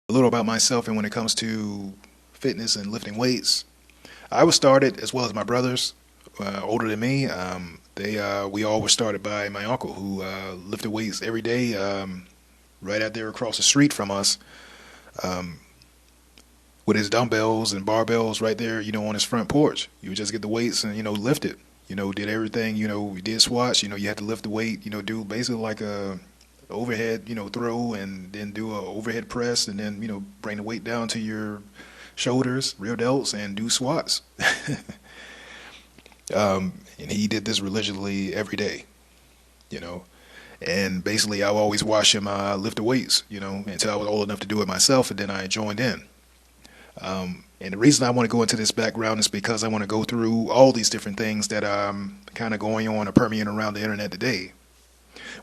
A little about myself, and when it comes to fitness and lifting weights, I was started as well as my brothers, older than me. We all were started by my uncle, who lifted weights every day, right out there across the street from us, um, with his dumbbells and barbells right there, on his front porch. You would just get the weights and lift it. Did everything. We did squats. You had to lift the weight. Do basically like a overhead, throw, and then do a overhead press, and then bring the weight down to your shoulders, rear delts, and do squats. And he did this religiously every day, you know. And basically, I would always watch him lift the weights, until I was old enough to do it myself, and then I joined in. And the reason I want to go into this background is because I want to go through all these different things that kind of going on or permeating around the internet today.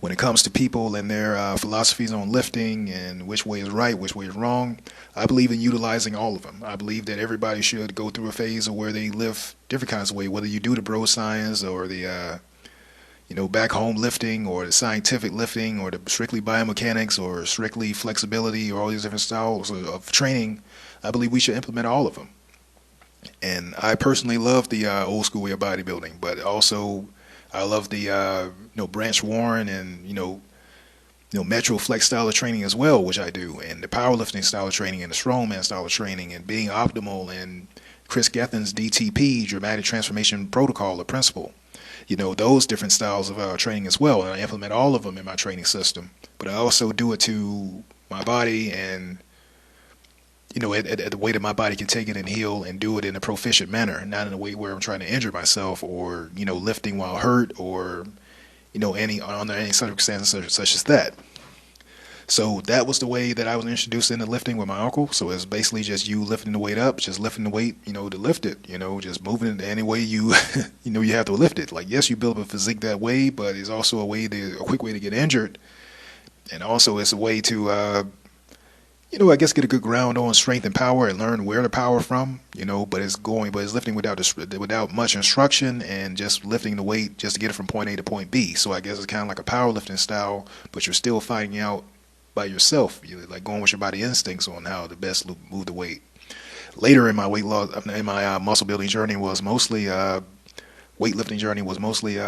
When it comes to people and their philosophies on lifting and which way is right, which way is wrong, I believe in utilizing all of them. I believe that everybody should go through a phase of where they lift different kinds of way, whether you do the bro science or the back home lifting or the scientific lifting or the strictly biomechanics or strictly flexibility or all these different styles of training. I believe we should implement all of them. And I personally love the old school way of bodybuilding, but also I love the Branch Warren and Metro Flex style of training as well, which I do, and the powerlifting style of training and the strongman style of training and being optimal and Chris Gethin's DTP, dramatic transformation protocol or principle. Those different styles of training as well, and I implement all of them in my training system. But I also do it to my body and at the way that my body can take it and heal and do it in a proficient manner, not in a way where I'm trying to injure myself or, lifting while hurt or, under any circumstances such as that. So that was the way that I was introduced into lifting with my uncle. So it's basically just you lifting the weight up, just lifting the weight, to lift it, just moving it any way you, you have to lift it. Like, yes, you build up a physique that way, but it's also a quick way to get injured. And also it's a way to, I guess get a good ground on strength and power and learn where the power from, but it's lifting without much instruction and just lifting the weight just to get it from point A to point B. So I guess it's kind of like a powerlifting style, but you're still finding out by yourself. You're like going with your body instincts on how to best move the weight. Later in my weight loss, in my muscle building journey was mostly weightlifting journey was mostly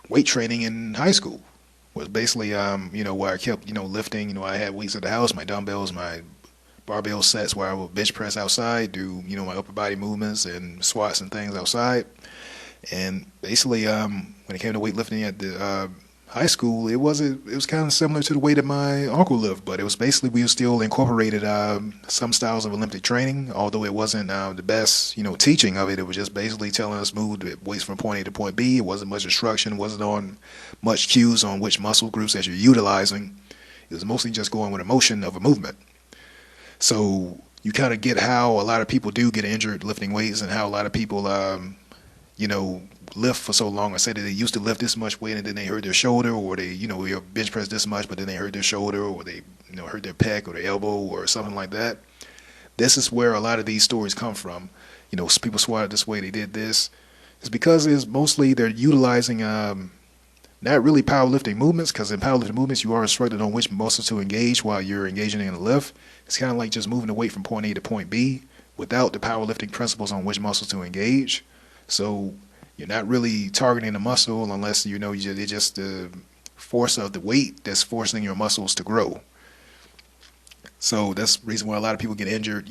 weight training in high school. Was basically where I kept lifting. I had weights at the house, my dumbbells, my barbell sets where I would bench press outside, do my upper body movements and squats and things outside. And basically when it came to weightlifting at the high school, it was kind of similar to the way that my uncle lived, but it was basically we still incorporated some styles of Olympic training, although it wasn't the best teaching of it. It was just basically telling us move the weights from point A to point B. It wasn't much instruction, wasn't on much cues on which muscle groups that you're utilizing. It was mostly just going with a motion of a movement. So you kind of get how a lot of people do get injured lifting weights and how a lot of people lift for so long. I said that they used to lift this much weight and then they hurt their shoulder, or they, bench press this much, but then they hurt their shoulder, or they, hurt their pec or their elbow or something like that. This is where a lot of these stories come from. People squatted this way, they did this. It's because it's mostly they're utilizing not really powerlifting movements, because in powerlifting movements you are instructed on which muscles to engage while you're engaging in a lift. It's kind of like just moving the weight from point A to point B without the powerlifting principles on which muscles to engage. So you're not really targeting the muscle unless it's just the force of the weight that's forcing your muscles to grow. So that's the reason why a lot of people get injured,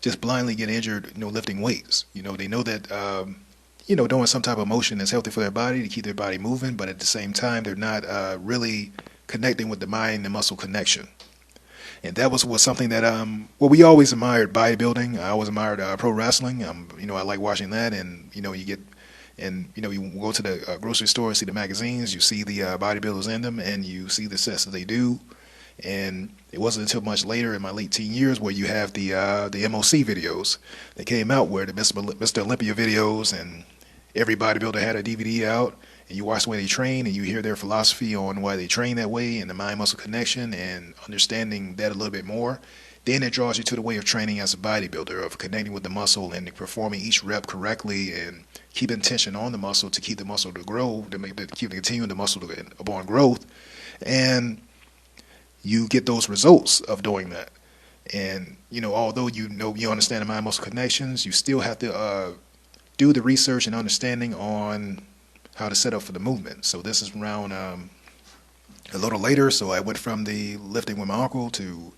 just blindly get injured, lifting weights. They know that, doing some type of motion is healthy for their body to keep their body moving, but at the same time, they're not really connecting with the mind and muscle connection. And that was something that we always admired bodybuilding. I always admired pro wrestling. I like watching that, and you go to the grocery store and see the magazines. You see the bodybuilders in them, and you see the sets that they do. And it wasn't until much later in my late teen years where you have the MOC videos that came out, where the Mr. Olympia videos, and every bodybuilder had a DVD out. And you watch the way they train, and you hear their philosophy on why they train that way, and the mind-muscle connection, and understanding that a little bit more. Then it draws you to the way of training as a bodybuilder, of connecting with the muscle and performing each rep correctly, and keeping tension on the muscle to keep the muscle to grow, to keep continuing the muscle upon growth. And you get those results of doing that. And although you understand the mind muscle connections, you still have to do the research and understanding on how to set up for the movement. So this is around a little later. So I went from the lifting with my uncle to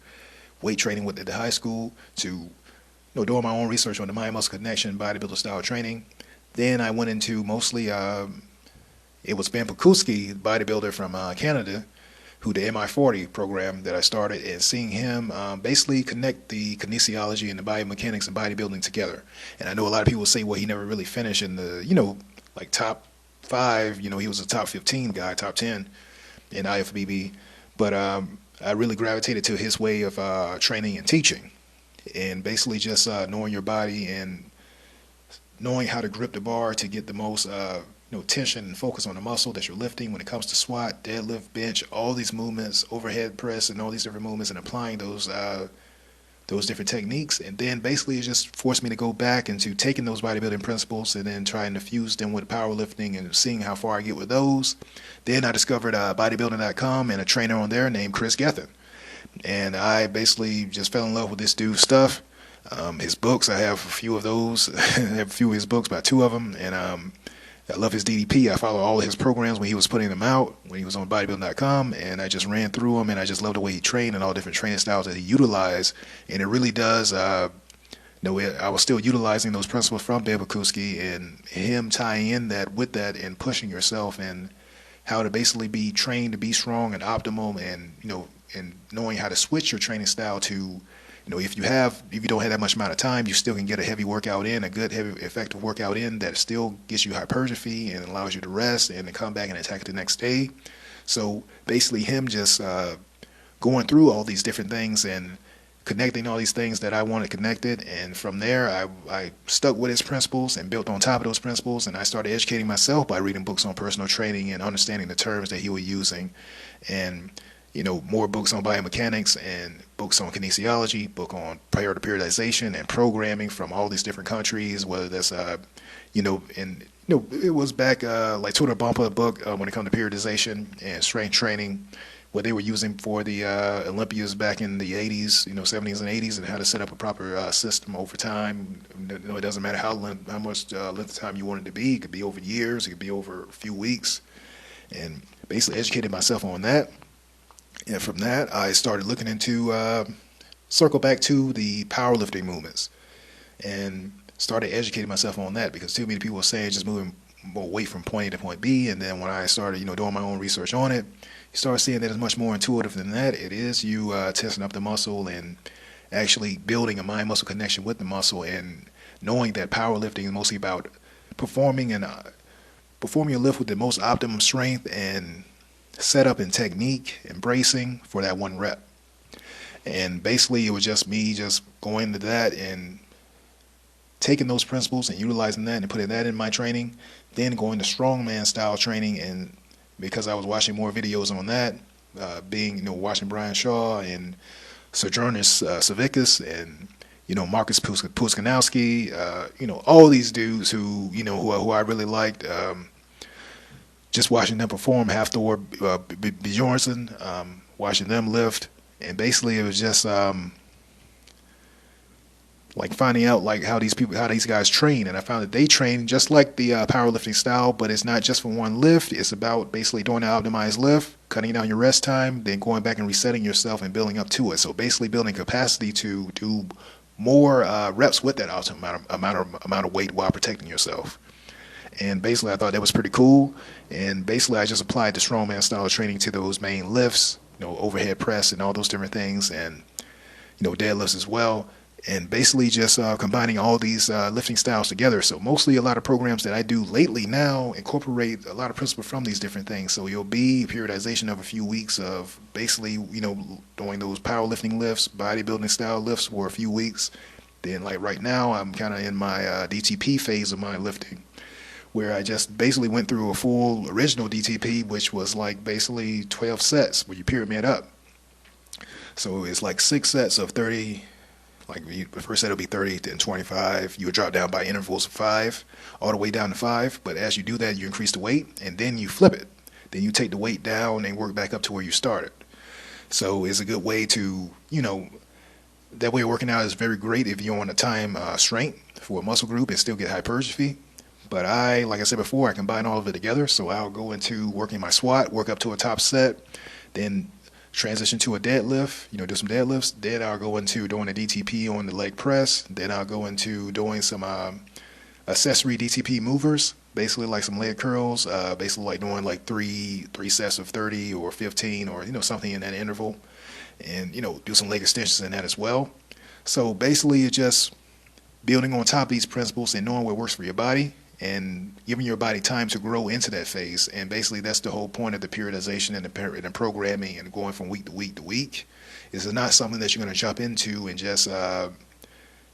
weight training with at the high school to doing my own research on the mind muscle connection, bodybuilder style training. Then I went into mostly it was Ben Pakulski, bodybuilder from Canada, who the MI40 program that I started, and seeing him basically connect the kinesiology and the biomechanics and bodybuilding together. And I know a lot of people say, well, he never really finished in the, like top 5, he was a top 15 guy, top 10 in IFBB. But I really gravitated to his way of training and teaching, and basically just knowing your body and knowing how to grip the bar to get the most tension and focus on the muscle that you're lifting when it comes to squat, deadlift, bench, all these movements, overhead press, and all these different movements, and applying those different techniques. And then basically it just forced me to go back into taking those bodybuilding principles and then trying to fuse them with powerlifting and seeing how far I get with those. Then I discovered bodybuilding.com and a trainer on there named Chris Gethin. And I basically just fell in love with this dude's stuff. His books, I have a few of those. I have a few of his books, about 2 of them. And I love his DDP. I follow all of his programs when he was putting them out, when he was on bodybuilding.com, and I just ran through them, and I just love the way he trained and all different training styles that he utilized. And it really does, I was still utilizing those principles from Ben Pakulski, and him tying in that with that and pushing yourself and how to basically be trained to be strong and optimal, and and knowing how to switch your training style to, if you don't have that much amount of time, you still can get a heavy workout in, a good, heavy, effective workout in that still gets you hypertrophy and allows you to rest and to come back and attack the next day. So basically him just going through all these different things and connecting all these things that I wanted connected. And from there, I stuck with his principles and built on top of those principles. And I started educating myself by reading books on personal training and understanding the terms that he was using. And more books on biomechanics and books on kinesiology, book on prior to periodization and programming from all these different countries, whether that's, it was back like Twitter Bumper book when it comes to periodization and strength training, what they were using for the Olympians back in the 80s, 70s and 80s, and how to set up a proper system over time. It doesn't matter how much length of time you want it to be. It could be over years. It could be over a few weeks. And basically educated myself on that. And from that, I started looking into, circle back to the powerlifting movements and started educating myself on that, because too many people were saying just moving more weight from point A to point B. And then when I started, doing my own research on it, you start seeing that it's much more intuitive than that. It is you testing up the muscle and actually building a mind-muscle connection with the muscle, and knowing that powerlifting is mostly about performing a lift with the most optimum strength and setup and technique and bracing for that one rep. And basically it was just me just going into that and taking those principles and utilizing that and putting that in my training, then going to strongman style training. And because I was watching more videos on that, watching Brian Shaw and Sojourner Savickas and Marcus Puskanowski, all these dudes who I really liked, just watching them perform, Hafthor Bjornsson, watching them lift. And basically it was just like finding out like how these guys train. And I found that they train just like the powerlifting style, but it's not just for one lift. It's about basically doing an optimized lift, cutting down your rest time, then going back and resetting yourself and building up to it. So basically building capacity to do more reps with that amount of weight while protecting yourself. And basically I thought that was pretty cool. And basically I just applied the strongman style of training to those main lifts, overhead press and all those different things, and deadlifts as well. And basically just combining all these lifting styles together. So mostly a lot of programs that I do lately now incorporate a lot of principles from these different things. So you'll be periodization of a few weeks of basically, doing those powerlifting lifts, bodybuilding style lifts for a few weeks. Then like right now I'm kind of in my DTP phase of my lifting, where I just basically went through a full original DTP, which was like basically 12 sets where you pyramid up. So it's like 6 sets of 30, like the first set will be 30, then 25. You would drop down by intervals of 5, all the way down to 5. But as you do that, you increase the weight, and then you flip it. Then you take the weight down and work back up to where you started. So it's a good way to, that way of working out is very great if you want a time strength for a muscle group and still get hypertrophy. But like I said before, I combine all of it together. So I'll go into working my squat, work up to a top set, then transition to a deadlift, do some deadlifts. Then I'll go into doing a DTP on the leg press. Then I'll go into doing some accessory DTP movers, basically like some leg curls, basically like doing like three sets of 30 or 15 or, something in that interval. And, do some leg extensions in that as well. So basically it's just building on top of these principles and knowing what works for your body and giving your body time to grow into that phase. And basically that's the whole point of the periodization and the programming and going from week to week to week. Is not something that you're going to jump into and just,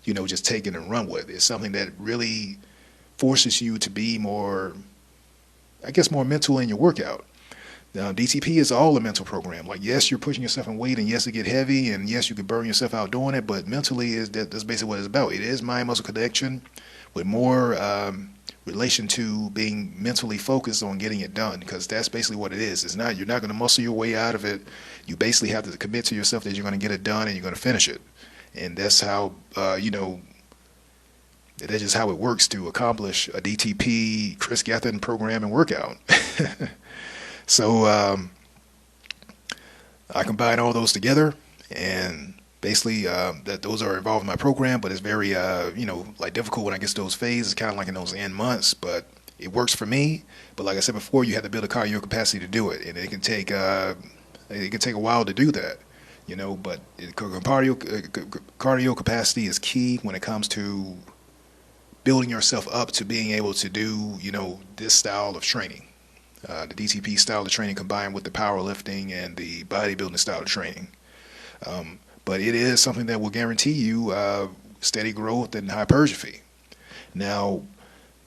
just take it and run with. It's something that really forces you to be more mental in your workout. Now, DTP is all a mental program. Like, yes, you're pushing yourself in weight, and yes, it get heavy, and yes, you can burn yourself out doing it, but mentally that's basically what it's about. It is mind-muscle connection with more relation to being mentally focused on getting it done, because that's basically what it is. You're not going to muscle your way out of it. You basically have to commit to yourself that you're going to get it done and you're going to finish it. And that's how, that's just how it works to accomplish a DTP Chris Gethin program and workout. So I combine all those together, and basically that those are involved in my program, but it's very, difficult when I get to those phases, kind of like in those end months, but it works for me. But like I said before, you have to build a cardio capacity to do it, and it can take a while to do that, but cardio capacity is key when it comes to building yourself up to being able to do, this style of training. The DTP style of training combined with the powerlifting and the bodybuilding style of training. But it is something that will guarantee you steady growth and hypertrophy. Now,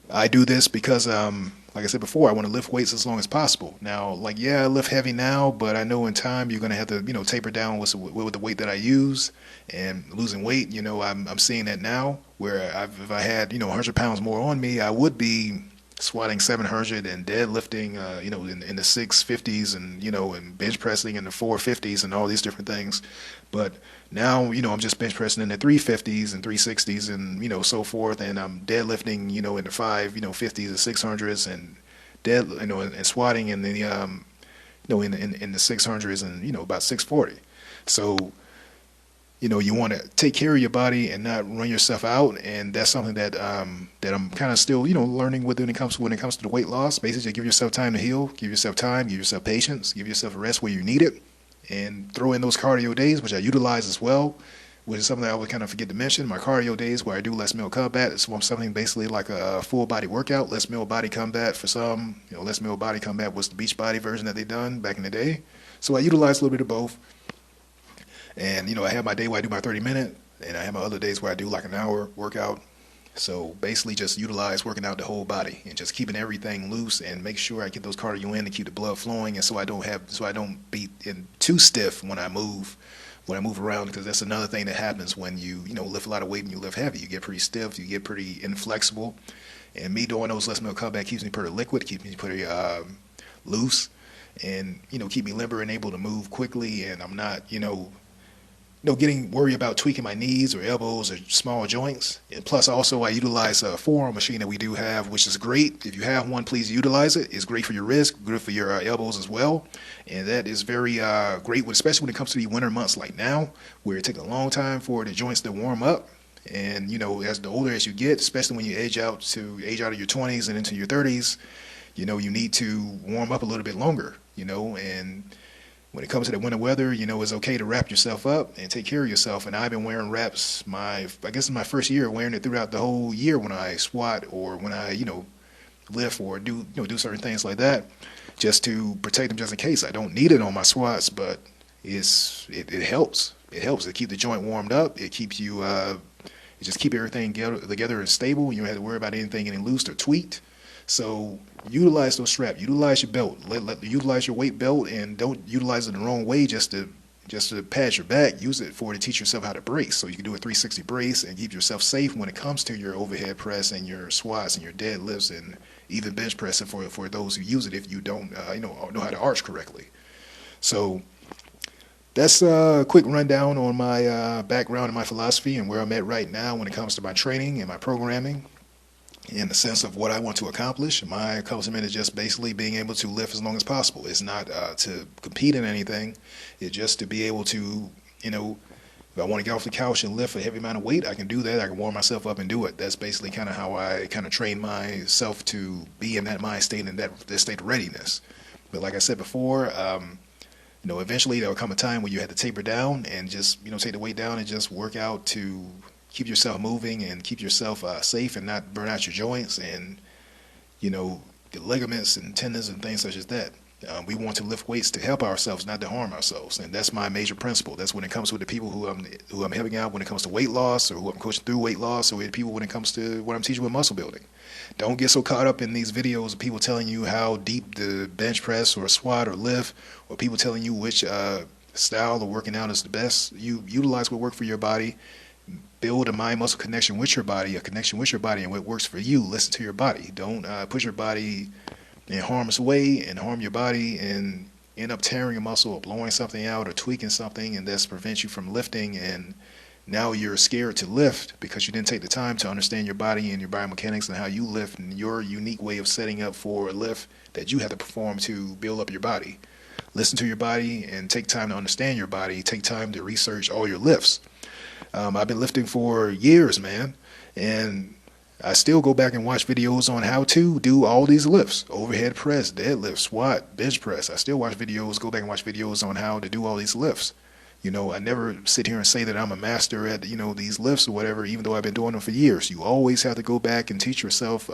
I do this because, like I said before, I want to lift weights as long as possible. Now, I lift heavy now, but I know in time you're going to have to, taper down with the weight that I use. And losing weight, I'm seeing that now, where if I had, 100 pounds more on me, I would be squatting 700 and deadlifting, in the 650s and, and bench pressing in the 450s and all these different things. But now, I'm just bench pressing in the 350s and 360s and, so forth. And I'm deadlifting, in the 50s and 600s and and squatting in the, in the 600s and, about 640. So, you want to take care of your body and not run yourself out, and that's something that that I'm kind of still, learning with when it comes to the weight loss. Basically, give yourself time to heal, give yourself time, give yourself patience, give yourself a rest where you need it, and throw in those cardio days, which I utilize as well, which is something I would kind of forget to mention. My cardio days where I do Les Mills combat, it's something basically like a full body workout. Les Mills body combat for some, Les Mills body combat was the beach body version that they done back in the day. So I utilize a little bit of both. And, I have my day where I do my 30-minute, and I have my other days where I do like an hour workout. So basically just utilize working out the whole body and just keeping everything loose and make sure I get those cardio in to keep the blood flowing, and so I don't be in too stiff when I move around, because that's another thing that happens when you lift a lot of weight and you lift heavy. You get pretty stiff, you get pretty inflexible. And me doing those Les Mills combat keeps me pretty liquid, keeps me pretty loose, and keep me limber and able to move quickly, and I'm not getting worried about tweaking my knees or elbows or small joints. And plus, also, I utilize a forearm machine that we do have, which is great. If you have one, please utilize it. It's great for your wrist, good for your elbows as well. And that is very great, especially when it comes to the winter months like now, where it takes a long time for the joints to warm up. And, as the older as you get, especially when you age out of your 20s and into your 30s, you need to warm up a little bit longer, and when it comes to the winter weather, it's okay to wrap yourself up and take care of yourself. And I've been wearing wraps I guess in my first year, wearing it throughout the whole year when I squat or when I, lift or do certain things like that, just to protect them just in case. I don't need it on my squats, but it helps. It helps to keep the joint warmed up. It keeps you, it just keep everything together and stable. You don't have to worry about anything getting loose or tweaked. So utilize those straps, utilize your belt, utilize your weight belt, and don't utilize it the wrong way just to pad your back. Use it to teach yourself how to brace. So you can do a 360 brace and keep yourself safe when it comes to your overhead press and your squats and your deadlifts and even bench pressing for those who use it if you don't know how to arch correctly. So That's a quick rundown on my background and my philosophy and where I'm at right now when it comes to my training and my programming. In the sense of what I want to accomplish, my accomplishment is just basically being able to live as long as possible. It's not to compete in anything. It's just to be able to, you know, if I want to get off the couch and lift a heavy amount of weight, I can do that. I can warm myself up and do it. That's basically kind of how I kind of train myself to be in that mind state and that state of readiness. But like I said before, eventually there will come a time when you have to taper down and just, take the weight down and just work out to keep yourself moving and keep yourself safe and not burn out your joints and, the ligaments and tendons and things such as that. We want to lift weights to help ourselves, not to harm ourselves, and that's my major principle. That's when it comes to the people who I'm helping out when it comes to weight loss, or who I'm coaching through weight loss, or with people when it comes to what I'm teaching with muscle building. Don't get so caught up in these videos of people telling you how deep the bench press or squat or lift, or people telling you which style of working out is the best. You utilize what works for your body. Build a mind-muscle connection with your body, a connection with your body, and what works for you. Listen to your body. Don't push your body in harm's way and harm your body and end up tearing a muscle or blowing something out or tweaking something, and that's prevents you from lifting. And now you're scared to lift because you didn't take the time to understand your body and your biomechanics and how you lift and your unique way of setting up for a lift that you have to perform to build up your body. Listen to your body and take time to understand your body. Take time to research all your lifts. I've been lifting for years, man, and I still go back and watch videos on how to do all these lifts: overhead press, deadlift, squat, bench press. I still go back and watch videos on how to do all these lifts. I never sit here and say that I'm a master at, these lifts or whatever, even though I've been doing them for years. You always have to go back and teach yourself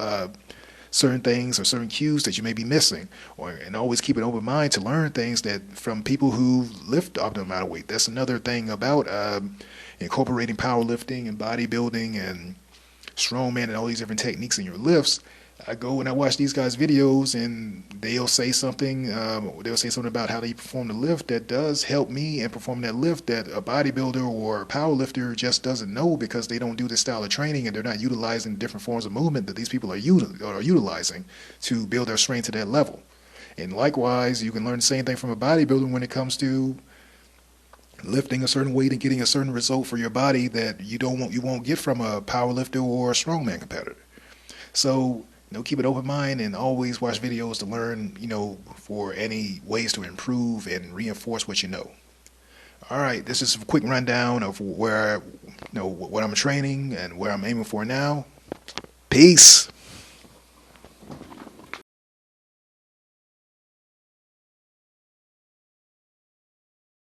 certain things or certain cues that you may be missing, and always keep an open mind to learn things that from people who lift optimal amount of weight. That's another thing about incorporating powerlifting and bodybuilding and strongman and all these different techniques in your lifts. I go and I watch these guys' videos, and they'll say something. They'll say something about how they perform the lift that does help me in performing that lift that a bodybuilder or a powerlifter just doesn't know because they don't do this style of training and they're not utilizing different forms of movement that these people are utilizing to build their strength to that level. And likewise, you can learn the same thing from a bodybuilder when it comes to lifting a certain weight and getting a certain result for your body that you won't get from a powerlifter or a strongman competitor. So, keep an open mind and always watch videos to learn, for any ways to improve and reinforce what you know. All right, this is a quick rundown of where, what I'm training and where I'm aiming for now. Peace.